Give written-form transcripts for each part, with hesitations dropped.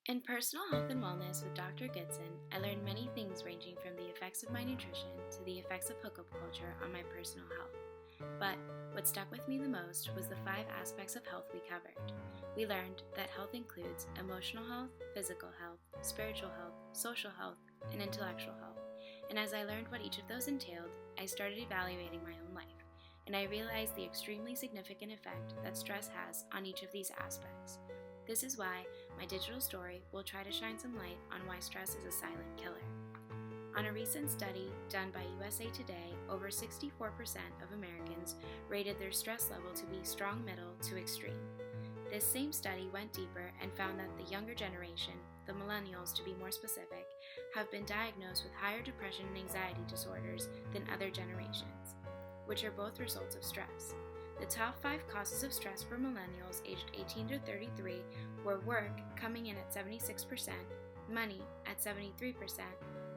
In Personal Health and Wellness with Dr. Goodson, I learned many things ranging from the effects of my nutrition to the effects of hookup culture on my personal health. But what stuck with me the most was the 5 aspects of health we covered. We learned that health includes emotional health, physical health, spiritual health, social health, and intellectual health. And as I learned what each of those entailed, I started evaluating my own life, and I realized the extremely significant effect that stress has on each of these aspects. This is why my digital story will try to shine some light on why stress is a silent killer. On a recent study done by USA Today, over 64% of Americans rated their stress level to be strong middle to extreme. This same study went deeper and found that the younger generation, the millennials to be more specific, have been diagnosed with higher depression and anxiety disorders than other generations, which are both results of stress. The top 5 causes of stress for millennials aged 18 to 33 were work, coming in at 76%, money at 73%,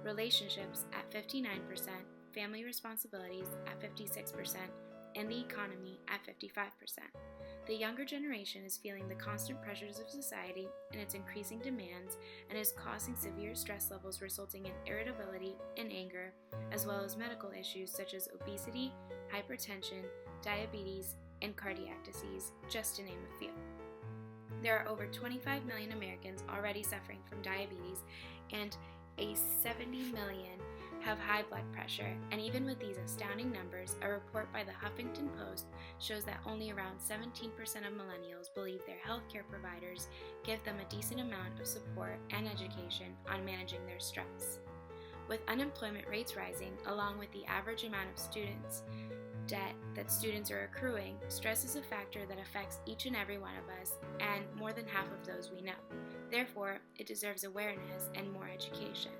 relationships at 59%, family responsibilities at 56%, and the economy at 55%. The younger generation is feeling the constant pressures of society and its increasing demands and is causing severe stress levels resulting in irritability and anger, as well as medical issues such as obesity, hypertension, diabetes, and cardiac disease, just to name a few. There are over 25 million Americans already suffering from diabetes, and a 70 million have high blood pressure, and even with these astounding numbers, a report by the Huffington Post shows that only around 17% of millennials believe their healthcare providers give them a decent amount of support and education on managing their stress. With unemployment rates rising, along with the average amount of students' debt that students are accruing, stress is a factor that affects each and every one of us, and more than half of those we know. Therefore, it deserves awareness and more education.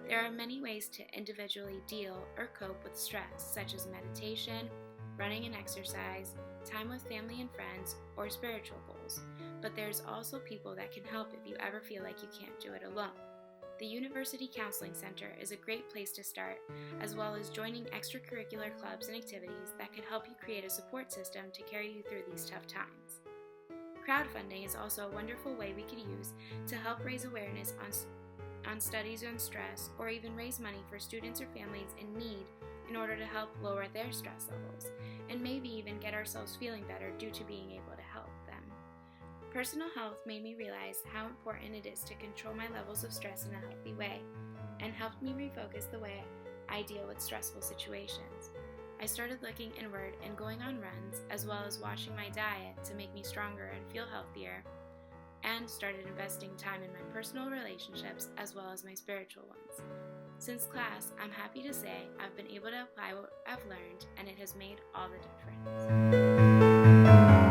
There are many ways to individually deal or cope with stress, such as meditation, running and exercise, time with family and friends, or spiritual goals. But there's also people that can help if you ever feel like you can't do it alone. The University Counseling Center is a great place to start, as well as joining extracurricular clubs and activities that can help you create a support system to carry you through these tough times. Crowdfunding is also a wonderful way we could use to help raise awareness on studies on stress, or even raise money for students or families in need in order to help lower their stress levels, and maybe even get ourselves feeling better due to being able to help them. Personal health made me realize how important it is to control my levels of stress in a healthy way, and helped me refocus the way I deal with stressful situations. I started looking inward and going on runs, as well as watching my diet to make me stronger and feel healthier, and started investing time in my personal relationships as well as my spiritual ones. Since class, I'm happy to say I've been able to apply what I've learned, and it has made all the difference.